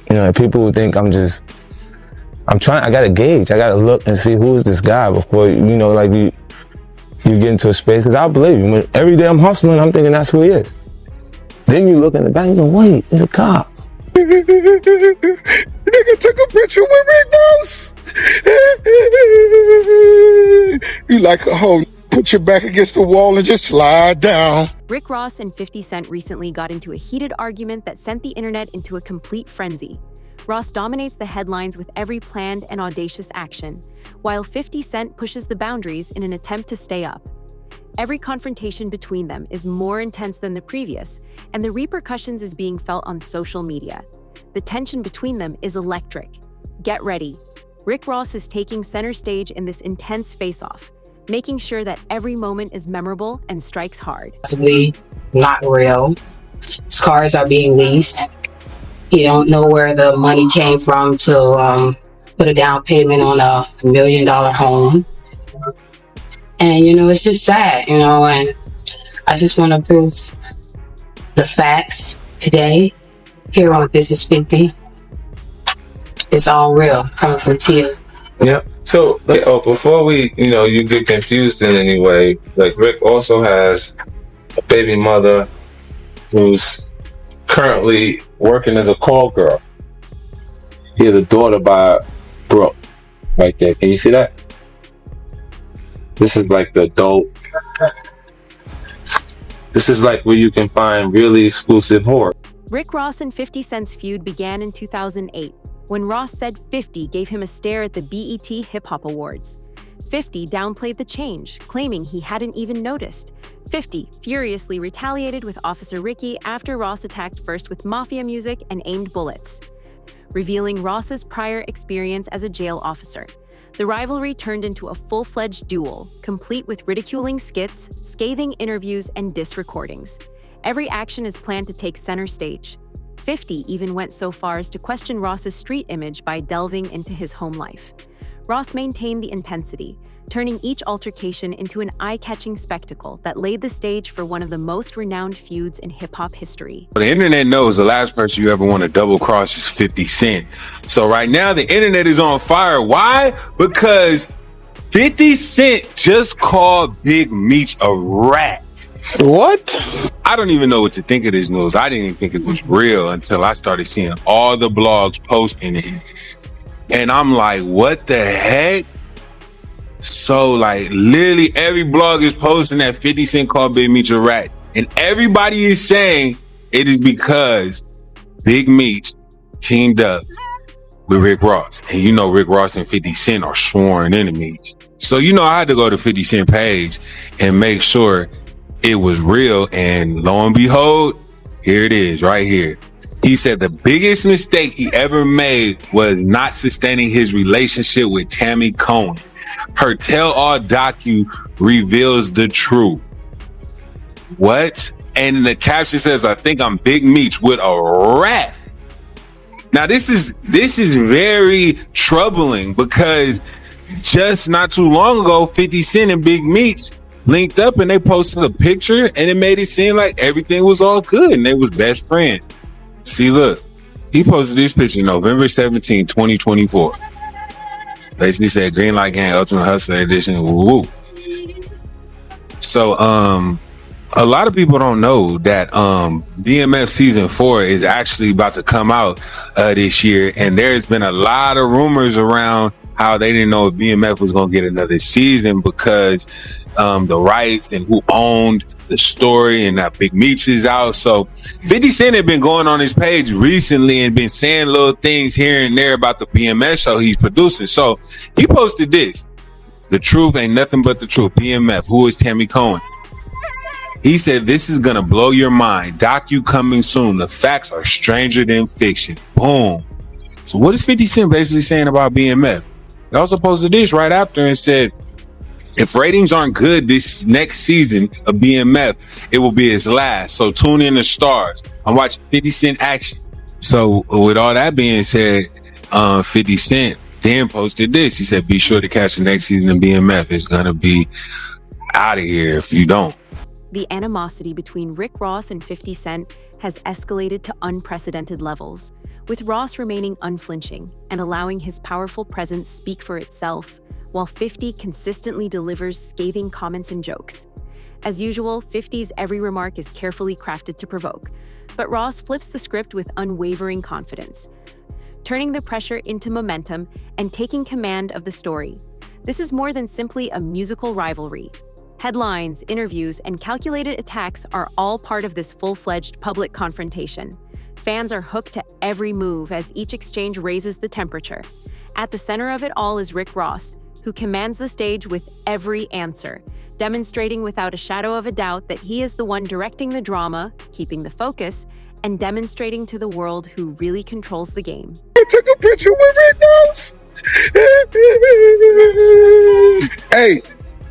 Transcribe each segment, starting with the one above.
You know, people who think I gotta gauge, I gotta look and see who is this guy before, you know, like you get into a space, because I believe you. When every day I'm hustling, I'm thinking that's who he is. Then you look in the back and go, wait, it's a cop. Nigga took a picture with Rick Ross. You like a hoe, put your back against the wall and just slide down. Rick Ross and 50 Cent recently got into a heated argument that sent the internet into a complete frenzy. Ross dominates the headlines with every planned and audacious action, while 50 Cent pushes the boundaries in an attempt to stay up. Every confrontation between them is more intense than the previous, and the repercussions is being felt on social media. The tension between them is electric. Get ready. Rick Ross is taking center stage in this intense face-off, making sure that every moment is memorable and strikes hard. Possibly not real. His cars are being leased. You don't know where the money came from to put a down payment on a $1 million home. And, you know, it's just sad, you know, and I just want to prove the facts today here on This Is 50. It's all real, coming from Tia. Yeah. So, before we, you know, you get confused in any way, like Rick also has a baby mother who's currently working as a call girl. He has a daughter by Brooke, right there. Can you see that? This is like the adult. This is like where you can find really exclusive horror. Rick Ross and 50 Cent's feud began in 2008, when Ross said 50 gave him a stare at the BET Hip Hop Awards. 50 downplayed the change, claiming he hadn't even noticed. 50 furiously retaliated with Officer Ricky after Ross attacked first with mafia music and aimed bullets, revealing Ross's prior experience as a jail officer. The rivalry turned into a full-fledged duel, complete with ridiculing skits, scathing interviews, and diss recordings. Every action is planned to take center stage. 50 even went so far as to question Ross's street image by delving into his home life. Ross maintained the intensity, turning each altercation into an eye-catching spectacle that laid the stage for one of the most renowned feuds in hip-hop history. The internet knows the last person you ever want to double cross is 50 Cent. So right now the internet is on fire. Why? Because 50 Cent just called Big Meech a rat. What? I don't even know what to think of this news. I didn't even think it was real until I started seeing all the blogs posting it. And I'm like, what the heck? So like literally every blog is posting that 50 Cent called Big Meech a rat. And everybody is saying it is because Big Meech teamed up with Rick Ross. And you know Rick Ross and 50 Cent are sworn enemies. So you know I had to go to 50 Cent page and make sure it was real. And lo and behold, here it is right here. He said the biggest mistake he ever made was not sustaining his relationship with Tammy Cohen. Her tell-all docu reveals the truth. What? And the caption says, I think I'm Big Meech with a rat. Now this is very troubling because just not too long ago, 50 Cent and Big Meech linked up and they posted a picture and it made it seem like everything was all good and they was best friends. See, look, he posted this picture November 17, 2024. Basically said Green Light Gang Ultimate Hustler Edition. Woo. So, a lot of people don't know that BMF Season 4 is actually about to come out this year. And there's been a lot of rumors around how they didn't know if BMF was going to get another season because the rights and who owned the story and that Big Meech is out. So 50 Cent had been going on his page recently and been saying little things here and there about the BMF show he's producing. So he posted this. The truth ain't nothing but the truth. BMF, who is Tammy Cohen? He said, this is gonna blow your mind. Docu coming soon. The facts are stranger than fiction. Boom. So what is 50 Cent basically saying about BMF? He also posted this right after and said, if ratings aren't good this next season of BMF, it will be his last. So tune in to Stars. I'm watching 50 Cent action. So with all that being said, 50 Cent then posted this. He said, be sure to catch the next season of BMF. It's going to be out of here if you don't. The animosity between Rick Ross and 50 Cent has escalated to unprecedented levels, with Ross remaining unflinching and allowing his powerful presence speak for itself, while 50 consistently delivers scathing comments and jokes. As usual, 50's every remark is carefully crafted to provoke, but Ross flips the script with unwavering confidence, turning the pressure into momentum and taking command of the story. This is more than simply a musical rivalry. Headlines, interviews, and calculated attacks are all part of this full-fledged public confrontation. Fans are hooked to every move as each exchange raises the temperature. At the center of it all is Rick Ross, who commands the stage with every answer, demonstrating without a shadow of a doubt that he is the one directing the drama, keeping the focus, and demonstrating to the world who really controls the game. I took a picture with Rick Ross.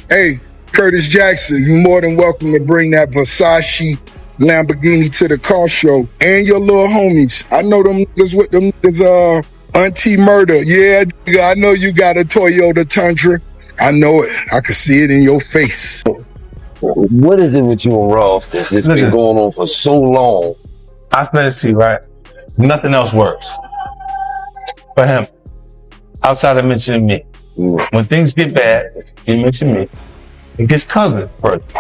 Hey, Curtis Jackson, you're more than welcome to bring that Versace Lamborghini to the car show and your little homies. I know them niggas with them niggas, Auntie Murder. Yeah, I know you got a Toyota Tundra. I know it. I can see it in your face. What is it with you and Ross that's just been going on for so long? I spent it to you, right? Nothing else works for him outside of mentioning me. When things get bad, he mention me. It gets covered first.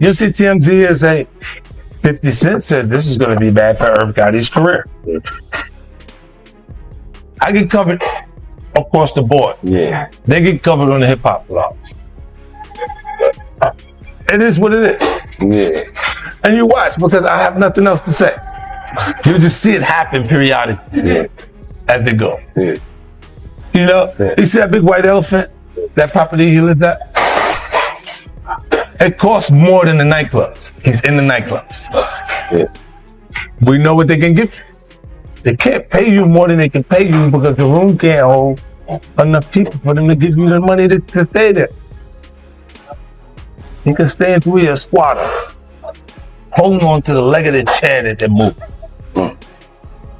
You'll see TMZ and say, 50 Cent said this is going to be bad for Irv Gotti's career. I get covered across the board. Yeah. They get covered on the hip hop blogs. It is what it is. Yeah. And you watch because I have nothing else to say. You just see it happen periodically as they go. Yeah. You know, you see that big white elephant, that property he lived at? It costs more than the nightclubs. He's in the nightclubs. Yeah. We know what they can give you. They can't pay you more than they can pay you because the room can't hold enough people for them to give you the money to stay there. You can stay in 3 years squatter, holding on to the leg of the chair that they're moving.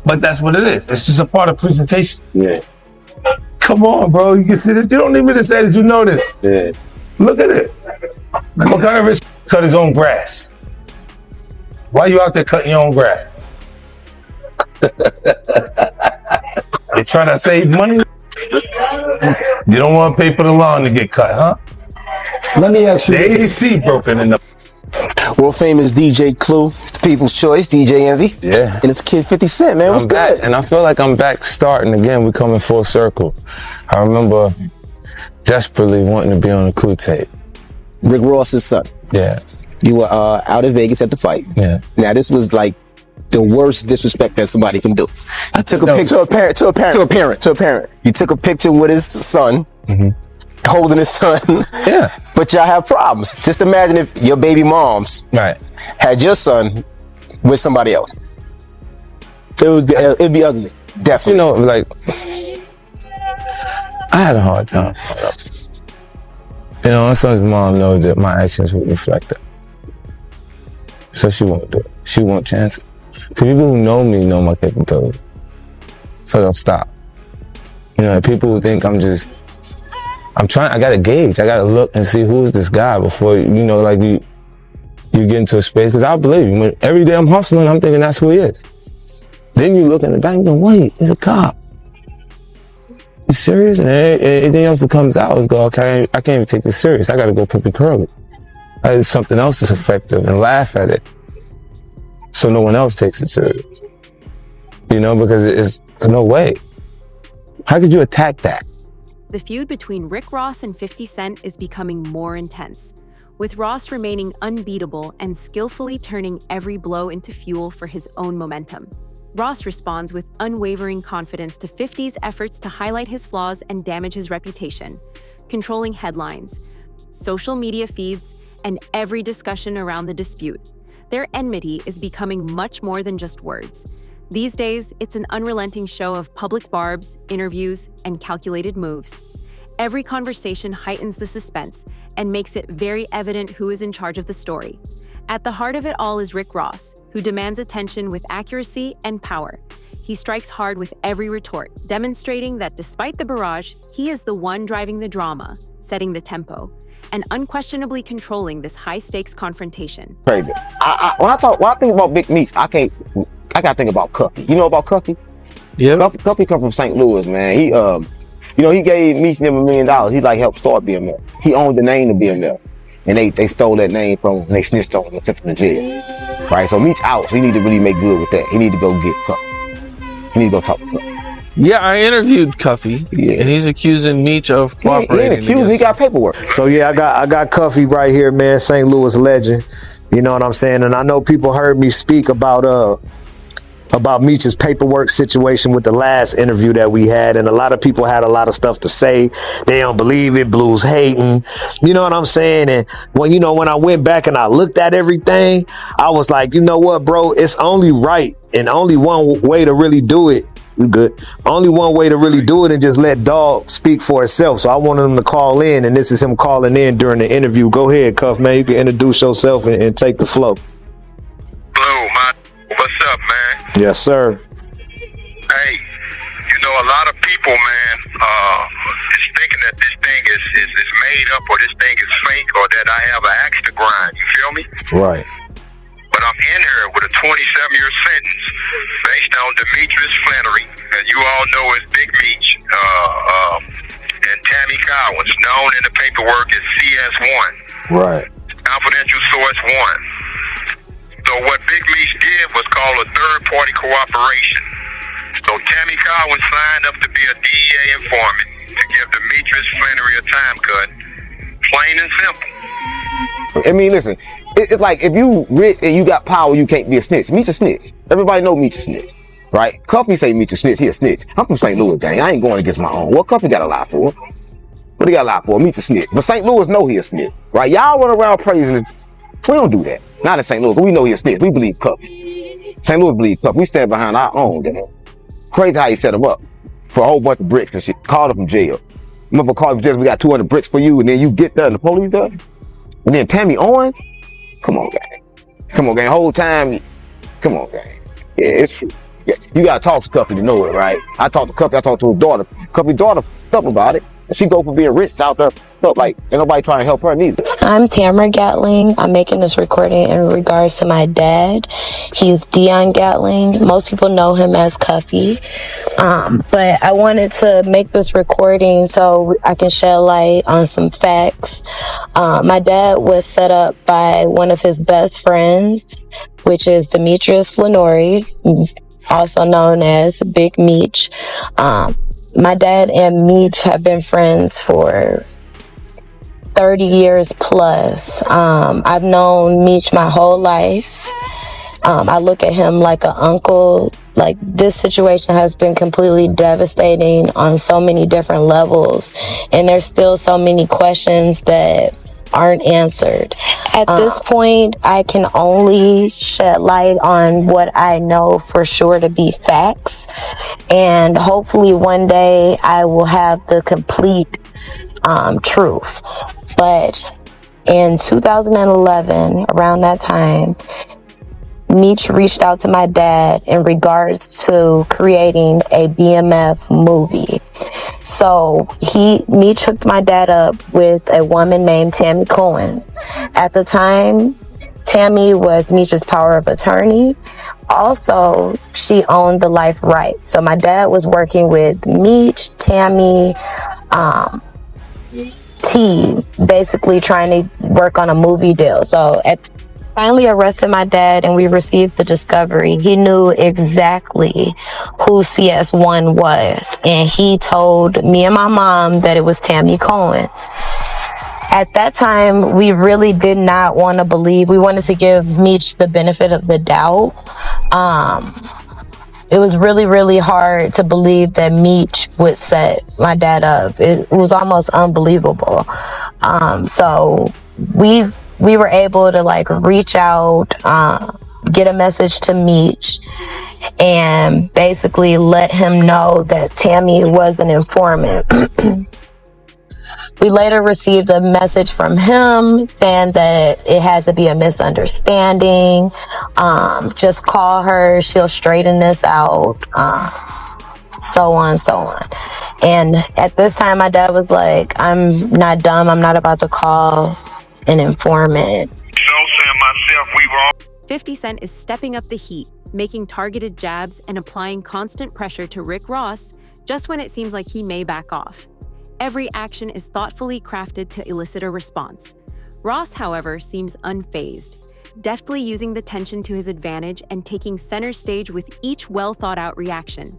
But that's what it is. It's just a part of presentation. Yeah. Come on, bro. You can see this. You don't need me to say that you know this. Yeah. Look at it. What kind of rich cut his own grass? Why are you out there cutting your own grass? You trying to save money? You don't want to pay for the lawn to get cut, huh? Let me ask you. The AC broken in the... World famous DJ Clue. It's the people's choice, DJ Envy. Yeah. And it's Kid 50 Cent, man. What's I'm back, good? and I feel like I'm back starting again. We're coming full circle. I remember desperately wanting to be on a Clue tape. Rick Ross's son. Yeah. You were out in Vegas at the fight. Yeah. Now, this was like the worst disrespect that somebody can do. I took a picture to a parent. You took a picture with his son, holding his son. Yeah. But y'all have problems. Just imagine if your baby moms Right. had your son with somebody else. It'd be ugly. Definitely. You know, like, I had a hard time. You know, my son's mom knows that my actions would reflect that. So she won't do it. She won't chance it. So people who know me know my capability. So they'll stop. You know, people who think I gotta gauge. I gotta look and see who's this guy before, you know, like you get into a space. Because I believe you. When every day I'm hustling, I'm thinking that's who he is. Then you look in the back and go, wait, he's a cop. You serious? And anything else that comes out is go, okay, I can't even take this serious. I gotta go pimp and curl it. I did something else that's effective and laugh at it. So no one else takes it serious. You know, because there's no way. How could you attack that? The feud between Rick Ross and 50 Cent is becoming more intense, with Ross remaining unbeatable and skillfully turning every blow into fuel for his own momentum. Ross responds with unwavering confidence to 50's efforts to highlight his flaws and damage his reputation, controlling headlines, social media feeds, and every discussion around the dispute. Their enmity is becoming much more than just words. These days, it's an unrelenting show of public barbs, interviews, and calculated moves. Every conversation heightens the suspense and makes it very evident who is in charge of the story. At the heart of it all is Rick Ross, who demands attention with accuracy and power. He strikes hard with every retort, demonstrating that despite the barrage, he is the one driving the drama, setting the tempo. and unquestionably controlling this high-stakes confrontation. Crazy. When I think about Big Meech, I gotta think about Cuffy. You know about Cuffy? Yeah. Cuffy come from St. Louis, man. He he gave Meech them $1 million. He like helped start BMF. He owned the name of BMF, and they stole that name from him. And they snitched on him and took him to jail. Right. So Meech out. So he need to really make good with that. He need to go get Cuffy. He need to go talk to Cuffy. Yeah, I interviewed Cuffy, and he's accusing Meech of cooperating. He got paperwork. So yeah, I got Cuffy right here, man. St. Louis legend. You know what I'm saying? And I know people heard me speak about Meech's paperwork situation with the last interview that we had, and a lot of people had a lot of stuff to say. They don't believe it, Blues hating. You know what I'm saying? And when I went back and I looked at everything, I was like, you know what, bro? It's only right, and only one way to really do it. We good. Only one way to really do it and just let Dog speak for itself. So I wanted him to call in, and this is him calling in during the interview. Go ahead, Cuff, man. You can introduce yourself and take the flow. Hello, what's up, man? Yes, sir. Hey, a lot of people, man, is thinking that this thing is made up, or this thing is fake, or that I have an axe to grind. You feel me? Right. But I'm in here with a 27-year sentence based on Demetrius Flannery, and you all know as Big Meech, and Tammy Collins, known in the paperwork as CS1. Right. Confidential Source 1. So what Big Meech did was call a third-party cooperation. So Tammy Collins signed up to be a DEA informant to give Demetrius Flannery a time cut, plain and simple. I mean, listen, it's like if you rich and you got power, you can't be a snitch. Meech a snitch. Everybody know Meech a snitch, right? Cuffy say Meech a snitch, he a snitch. I'm from St. Louis, gang. I ain't going against my own. What Cuffy got a lie for? What he got a lie for? Meech a snitch. But St. Louis know he a snitch, right? Y'all run around praising. We don't do that. Not in St. Louis. We know he a snitch. We believe Cuffy. St. Louis believe Cuffy. We stand behind our own. Crazy how he set him up for a whole bunch of bricks and shit. Called him from jail. Remember, called him from jail. We got 200 bricks for you, and then you get there and the police there. And then Tammy Owens. Come on, gang. Come on, gang. Whole time. Come on, gang. Yeah, it's true. Yeah, you gotta talk to Cuffy to know it, right? I talked to Cuffy. I talked to his daughter. Cuffy's daughter stuff about it. And she go for being rich out there. Like, ain't nobody trying to help her neither. I'm Tamara Gatling. I'm making this recording in regards to my dad. He's Dion Gatling. Most people know him as Cuffy. But I wanted to make this recording so I can shed light on some facts. My dad was set up by one of his best friends, which is Demetrius Flannery, also known as Big Meech. My dad and Meech have been friends for 30 years plus. I've known Meech my whole life. I look at him like an uncle. Like, this situation has been completely devastating on so many different levels, and there's still so many questions that aren't answered. At this point, I can only shed light on what I know for sure to be facts, and hopefully one day I will have the complete truth. But in 2011, around that time, Meech reached out to my dad in regards to creating a BMF movie. So Meech hooked my dad up with a woman named Tammy Collins. At the time, Tammy was Meech's power of attorney. Also, she owned the life rights. So my dad was working with Meech, Tammy, T, basically trying to work on a movie deal. So finally arrested my dad and we received the discovery. He knew exactly who CS1 was, and he told me and my mom that it was Tammy Collins. At that time, we really did not want to believe. We wanted to give Meech the benefit of the doubt. It was really, really hard to believe that Meech would set my dad up. It was almost unbelievable. So we were able to reach out, get a message to Meech, and basically let him know that Tammy was an informant. We later received a message from him saying that it had to be a misunderstanding. Just call her, she'll straighten this out. so on, so on. And at this time, my dad was like, I'm not dumb. I'm not about to call an informant. 50 Cent is stepping up the heat, making targeted jabs and applying constant pressure to Rick Ross just when it seems like he may back off. Every action is thoughtfully crafted to elicit a response. Ross, however, seems unfazed, deftly using the tension to his advantage and taking center stage with each well-thought-out reaction.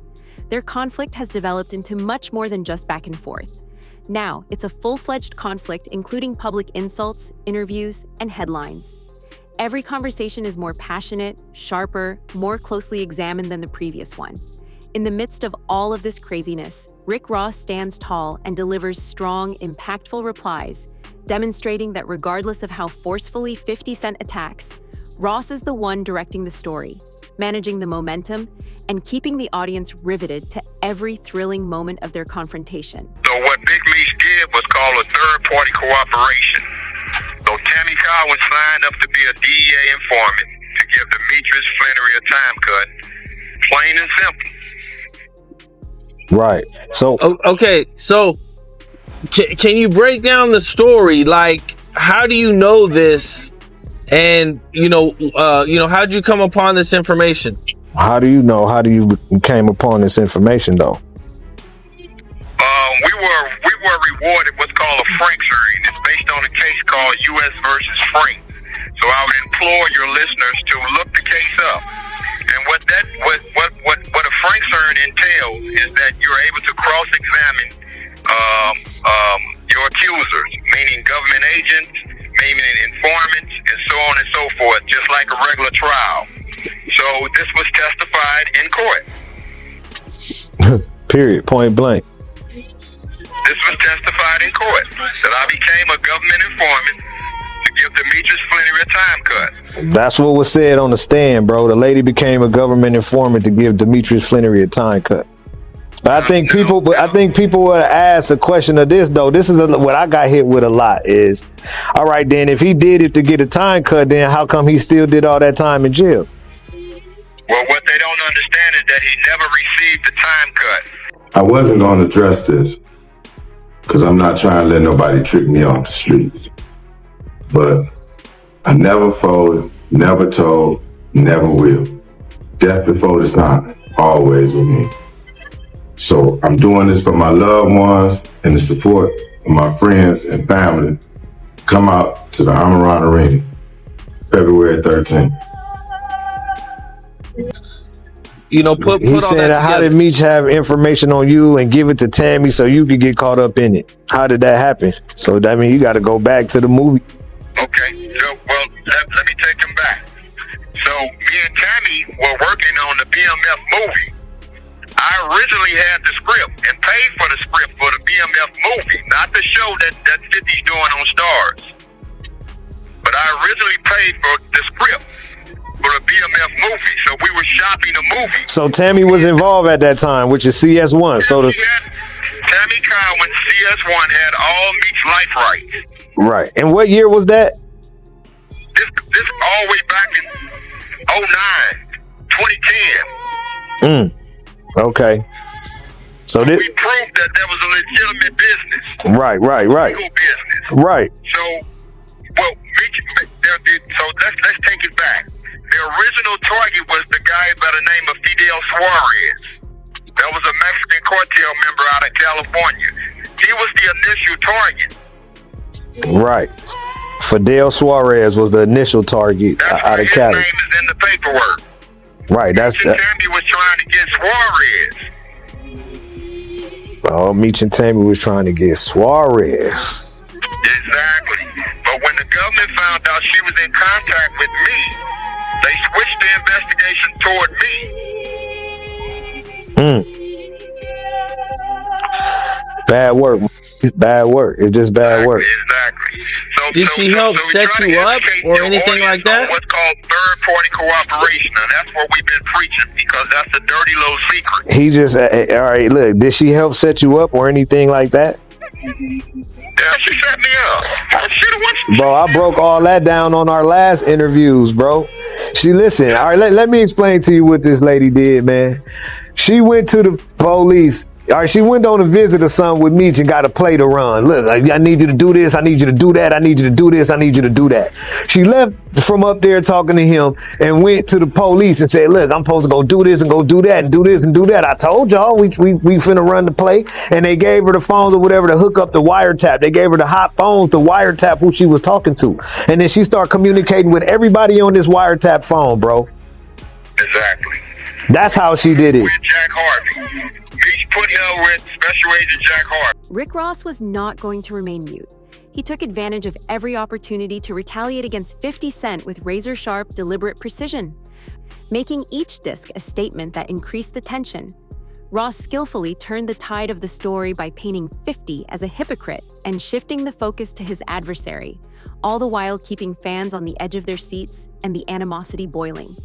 Their conflict has developed into much more than just back and forth. Now, it's a full-fledged conflict including public insults, interviews, and headlines. Every conversation is more passionate, sharper, more closely examined than the previous one. In the midst of all of this craziness, Rick Ross stands tall and delivers strong, impactful replies, demonstrating that regardless of how forcefully 50 Cent attacks, Ross is the one directing the story, managing the momentum, and keeping the audience riveted to every thrilling moment of their confrontation. So what Big Meech did was call a third-party cooperation. So Tammy Cowan signed up to be a DEA informant to give Demetrius Flannery a time cut. Plain and simple. Right. So okay, so can you break down the story? Like, how do you know this? And how'd you come upon this information? how do you know? How do you came upon this information though? We were rewarded what's called a Franks hearing. It's based on a case called U.S. versus Frank. So I would implore your listeners to look the case up. And what a Franks hearing entails is that you're able to cross-examine your accusers, meaning government agents, meaning informants, and so on and so forth, just like a regular trial. So this was testified in court. Period. Point blank. This was testified in court that I became a government informant to give Demetrius Flannery a time cut. That's what was said on the stand, bro. The lady became a government informant to give Demetrius Flannery a time cut. But I think people would ask a question of this though. This is what I got hit with a lot is, all right, then if he did it to get a time cut, then how come he still did all that time in jail? Well, what they don't understand is that he never received the time cut. I wasn't going to address this because I'm not trying to let nobody trick me off the streets. But I never folded, never told, never will. Death before dishonor, always with me. So I'm doing this for my loved ones and the support of my friends and family. Come out to the Amaran Arena, February 13th. Put all that said, together. how did Meech have information on you and give it to Tammy so you could get caught up in it? How did that happen? So that means you got to go back to the movie. Okay, so, well, let me take them back. So me and Tammy were working on the BMF movie. I originally had the script and paid for the script for the BMF movie, not the show that 50's doing on Stars. But I originally paid for the script for the BMF movie, so we were shopping the movie. So Tammy was involved at that time, which is CS1. Tammy Cowan, CS1 had all Meech's life rights. Right. And what year was that? This all the way back in 2010. Okay. So we proved that there was a legitimate business. Right. Legal business. Right. So, well, so let's take it back. The original target was the guy by the name of Fidel Suarez. That was a Mexican cartel member out of California. He was the initial target. Right. Fidel Suarez was the initial target out of Cali. His name is in the paperwork. Right. That's Tammy was trying to get Suarez. Oh, Meech and Tammy was trying to get Suarez. Exactly. But when the government found out she was in contact with me, they switched the investigation toward me. Bad work. Bad work. It's just bad work. Exactly. Did she help set you up or anything like that? What's called third-party cooperation, and that's what we've been preaching because that's a dirty little secret. He just, all right, look, did she help set you up or anything like that? Yeah, she set me up. Bro, I broke all that down on our last interviews, bro. Listen, all right, let me explain to you what this lady did, man. She went to the police. Or she went on a visit or something with Meech and got a play to run. Look, I need you to do this. I need you to do that. I need you to do this. I need you to do that. She left from up there talking to him and went to the police and said, look, I'm supposed to go do this and go do that and do this and do that. I told y'all we finna run the play. And they gave her the phones or whatever to hook up the wiretap. They gave her the hot phones to wiretap who she was talking to. And then she started communicating with everybody on this wiretap phone, bro. Exactly. That's how she did it. With Jack Harvey. Meech put her with Special Agent Jack Harvey. Rick Ross was not going to remain mute. He took advantage of every opportunity to retaliate against 50 Cent with razor-sharp, deliberate precision, making each disc a statement that increased the tension. Ross skillfully turned the tide of the story by painting 50 as a hypocrite and shifting the focus to his adversary, all the while keeping fans on the edge of their seats and the animosity boiling.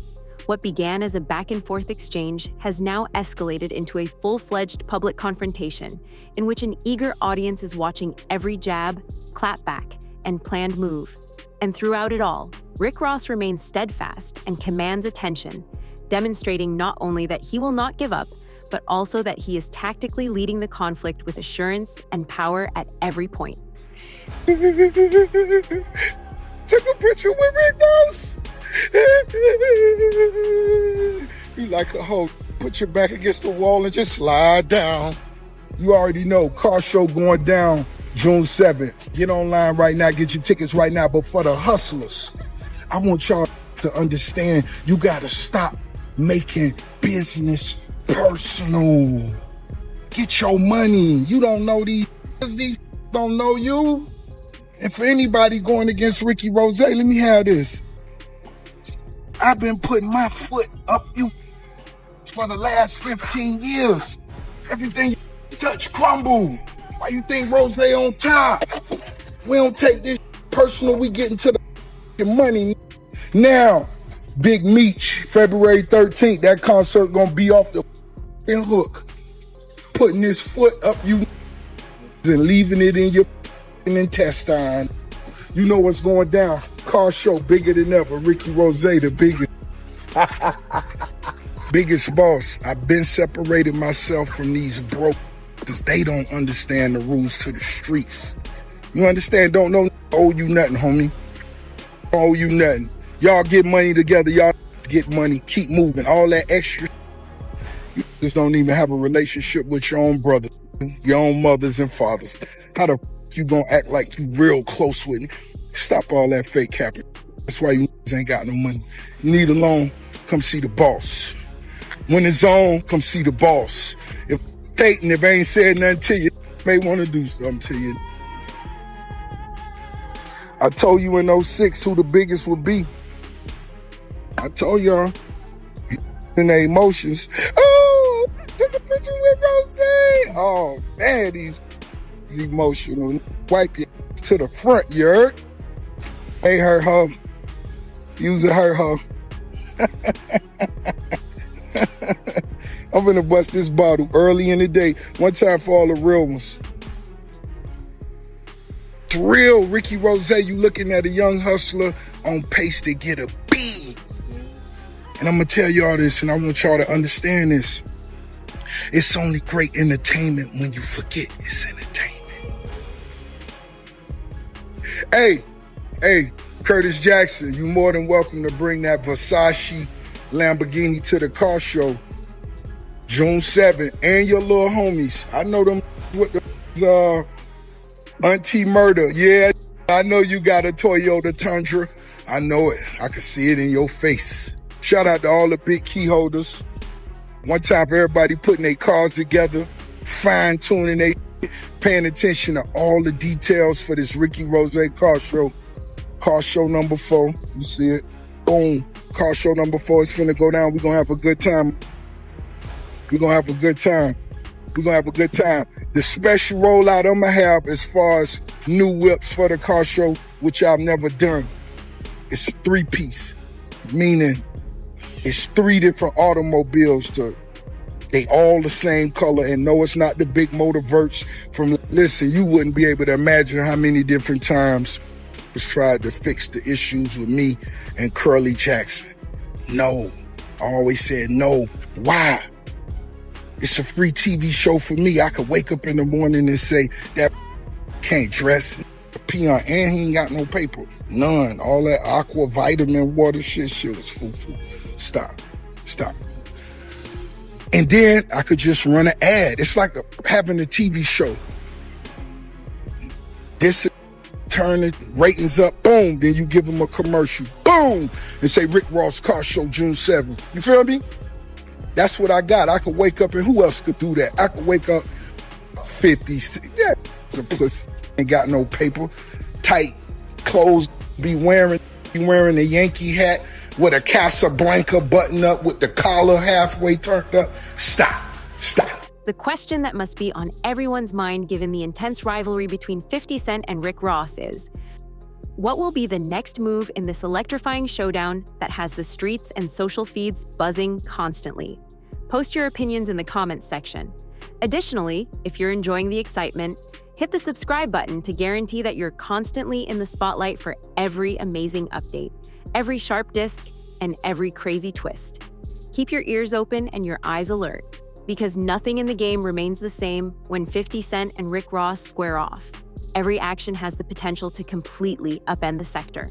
What began as a back-and-forth exchange has now escalated into a full-fledged public confrontation in which an eager audience is watching every jab, clapback, and planned move. And throughout it all, Rick Ross remains steadfast and commands attention, demonstrating not only that he will not give up, but also that he is tactically leading the conflict with assurance and power at every point. Took a picture with Rick Ross. You like a hoe. Put your back against the wall and just slide down. You already know, car show going down June 7th. Get online right now, get your tickets right now. But for the hustlers, I want y'all to understand you gotta stop making business personal. Get your money. You don't know these don't know you. And for anybody going against Ricky Rose, let me have this. I've been putting my foot up you for the last 15 years. Everything you touch crumble. Why you think Rose on top? We don't take this personal, we get into the money. Now, Big Meech, February 13th, that concert gonna be off the hook. Putting his foot up you and leaving it in your intestine. You know what's going down. Car show bigger than ever. Ricky Rose, the biggest. Biggest boss. I've been separating myself from these broke because they don't understand the rules to the streets. You understand? Don't know owe you nothing, homie. Don't owe you nothing. Y'all get money together. Y'all get money. Keep moving. All that extra. You just don't even have a relationship with your own brothers, your own mothers and fathers. How the you gonna act like you real close with me? Stop all that fake capping. That's why you ain't got no money. You need a loan, come see the boss. When it's on, come see the boss. If Dayton, if I ain't said nothing to you, may want to do something to you. I told you in 06 who the biggest would be. I told y'all. In their emotions. Oh, took a picture with Rose. Oh, man, these emotional. Wipe your ass to the front, you heard? Hey, her, huh? Using her, huh? I'm gonna bust this bottle early in the day. One time for all the real ones. It's real, Ricky Rose, you looking at a young hustler on pace to get a B. And I'm gonna tell y'all this, and I want y'all to understand this. It's only great entertainment when you forget it's entertainment. Hey, Curtis Jackson, you more than welcome to bring that Versace Lamborghini to the car show June 7th, and your little homies. I know them with the Auntie Murder. Yeah, I know you got a Toyota Tundra. I know it. I can see it in your face. Shout out to all the big key holders. One time for everybody putting their cars together, fine-tuning they paying attention to all the details for this Ricky Rose car show. Car show number 4. You see it? Boom. Car show number 4 is finna go down. We're gonna have a good time. We're gonna have a good time. We're gonna have a good time. The special rollout I'm gonna have as far as new whips for the car show, which I've never done, it's a 3-piece, meaning it's 3 different automobiles they all the same color, and no, it's not the big motor verts from, listen, you wouldn't be able to imagine how many different times was tried to fix the issues with me and Curly Jackson. No, I always said no. Why? It's a free TV show for me. I could wake up in the morning and say, that can't dress, peon, and he ain't got no paper. None. All that aqua vitamin water shit was foo-foo. Stop. And then I could just run an ad. It's like having a TV show. This is turn it, ratings up, boom. Then you give them a commercial, boom, and say Rick Ross Car Show June 7th. You feel me? That's what I got. I could wake up, and who else could do that? I could wake up 50. Yeah, it's a pussy. Ain't got no paper. Tight clothes, be wearing a Yankee hat with a Casablanca button up with the collar halfway turned up. Stop. The question that must be on everyone's mind given the intense rivalry between 50 Cent and Rick Ross is, what will be the next move in this electrifying showdown that has the streets and social feeds buzzing constantly? Post your opinions in the comments section. Additionally, if you're enjoying the excitement, hit the subscribe button to guarantee that you're constantly in the spotlight for every amazing update, every sharp disc, and every crazy twist. Keep your ears open and your eyes alert, because nothing in the game remains the same when 50 Cent and Rick Ross square off. Every action has the potential to completely upend the sector.